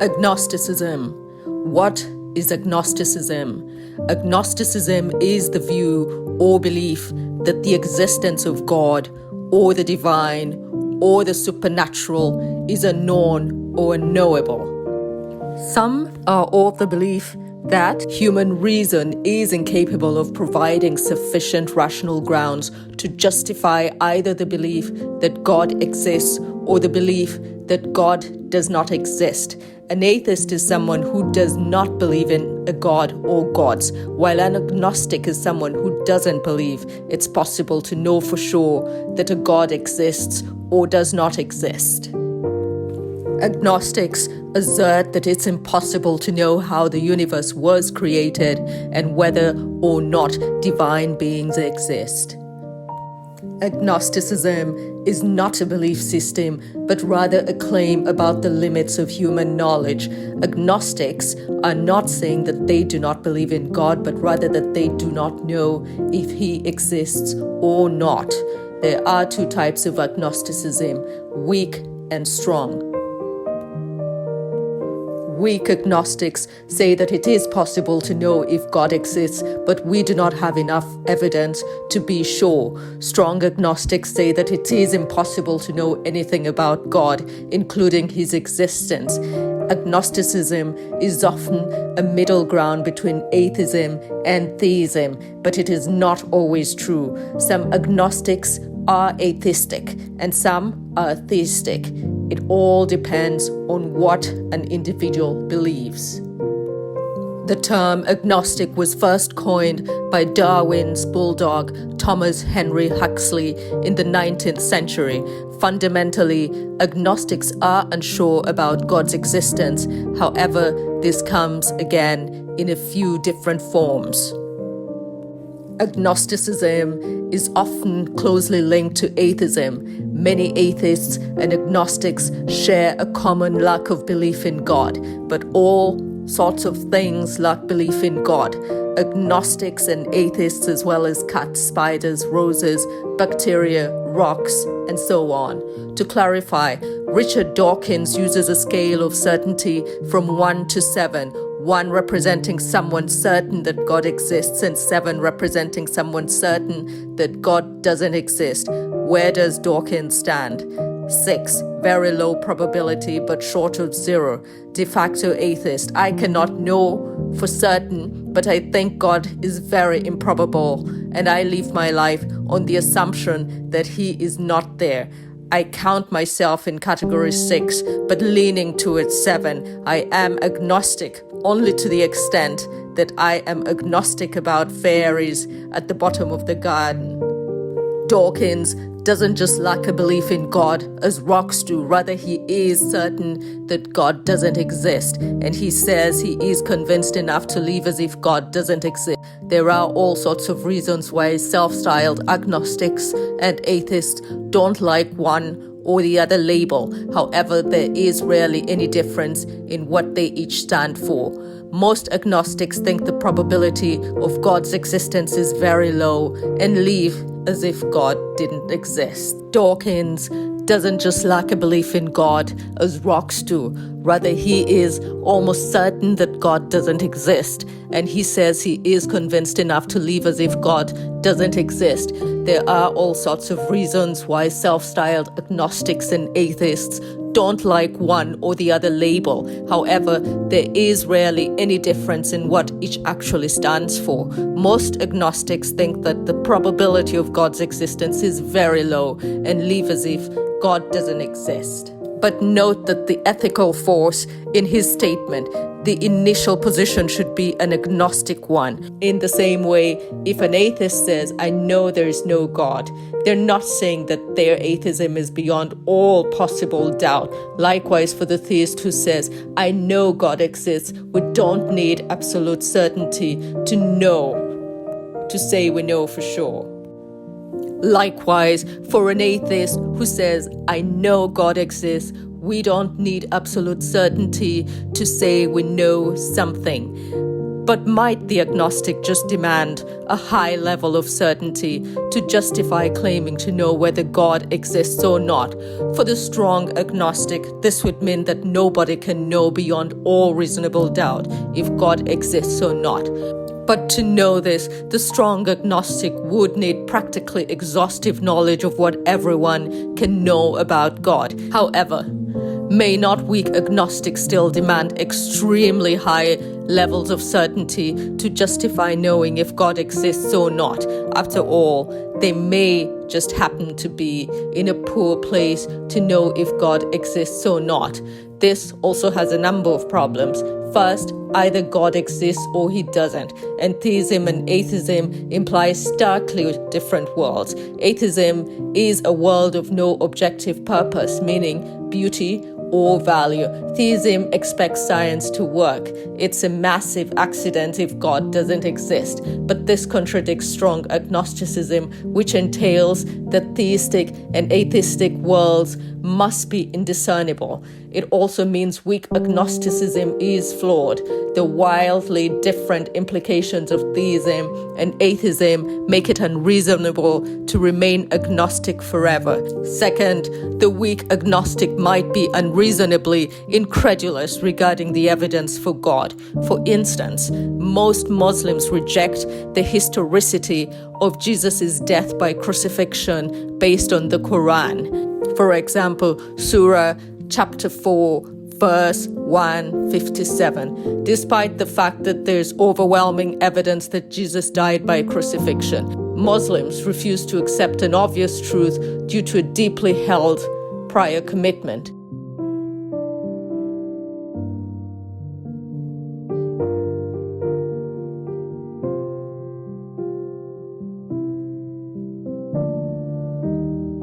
Agnosticism. What is agnosticism? Agnosticism is the view or belief that the existence of God or the divine or the supernatural is unknown or unknowable. Some are of the belief that human reason is incapable of providing sufficient rational grounds to justify either the belief that God exists or the belief that God does not exist. An atheist is someone who does not believe in a God or gods, while an agnostic is someone who doesn't believe it's possible to know for sure that a God exists or does not exist. Agnostics assert that it's impossible to know how the universe was created and whether or not divine beings exist. Agnosticism is not a belief system, but rather a claim about the limits of human knowledge. Agnostics are not saying that they do not believe in God, but rather that they do not know if He exists or not. There are two types of agnosticism: weak and strong. Weak agnostics say that it is possible to know if God exists, but we do not have enough evidence to be sure. Strong agnostics say that it is impossible to know anything about God, including His existence. Agnosticism is often a middle ground between atheism and theism, but it is not always true. Some agnostics are atheistic and some are theistic. It all depends on what an individual believes. The term agnostic was first coined by Darwin's bulldog Thomas Henry Huxley in the 19th century. Fundamentally, agnostics are unsure about God's existence. However, this comes again in a few different forms. Agnosticism is often closely linked to atheism. Many atheists and agnostics share a common lack of belief in God, but all sorts of things lack belief in God. Agnostics and atheists, as well as cats, spiders, roses, bacteria, rocks, and so on. To clarify, Richard Dawkins uses a scale of certainty from 1 to 7, 1 representing someone certain that God exists and 7 representing someone certain that God doesn't exist. Where does Dawkins stand? 6, very low probability but short of 0. De facto atheist. I cannot know for certain, but I think God is very improbable, and I live my life on the assumption that He is not there. I count myself in category 6, but leaning towards 7. I am agnostic only to the extent that I am agnostic about fairies at the bottom of the garden. Dawkins doesn't just lack a belief in God as rocks do, rather he is certain that God doesn't exist, and he says he is convinced enough to live as if God doesn't exist. There are all sorts of reasons why self-styled agnostics and atheists don't like one or the other label. However, there is rarely any difference in what they each stand for. Most agnostics think the probability of God's existence is very low and live as if God didn't exist. Dawkins doesn't just lack a belief in God as rocks do. Rather, he is almost certain that God doesn't exist, and he says he is convinced enough to live as if God doesn't exist. There are all sorts of reasons why self-styled agnostics and atheists don't like one or the other label. However, there is rarely any difference in what each actually stands for. Most agnostics think that the probability of God's existence is very low and live as if God doesn't exist. But note that the ethical force in his statement, the initial position should be an agnostic one. In the same way, if an atheist says, I know there is no God, they're not saying that their atheism is beyond all possible doubt. Likewise, for the theist who says, I know God exists, we don't need absolute certainty to know, to say we know for sure. Likewise, for an atheist who says, I know God exists, we don't need absolute certainty to say we know something. But might the agnostic just demand a high level of certainty to justify claiming to know whether God exists or not? For the strong agnostic, this would mean that nobody can know beyond all reasonable doubt if God exists or not. But to know this, the strong agnostic would need practically exhaustive knowledge of what everyone can know about God. However, may not weak agnostics still demand extremely high levels of certainty to justify knowing if God exists or not? After all, they may just happen to be in a poor place to know if God exists or not. This also has a number of problems. First, either God exists or he doesn't, and theism and atheism imply starkly different worlds. Atheism is a world of no objective purpose, meaning beauty or value. Theism expects science to work. It's a massive accident if God doesn't exist. But this contradicts strong agnosticism, which entails that theistic and atheistic worlds must be indiscernible. It also means weak agnosticism is flawed. The wildly different implications of theism and atheism make it unreasonable to remain agnostic forever. Second, the weak agnostic might be unreasonably incredulous regarding the evidence for God. For instance, most Muslims reject the historicity of Jesus' death by crucifixion based on the Quran. For example, Surah chapter 4, verse 157. Despite the fact that there's overwhelming evidence that Jesus died by crucifixion, Muslims refuse to accept an obvious truth due to a deeply held prior commitment.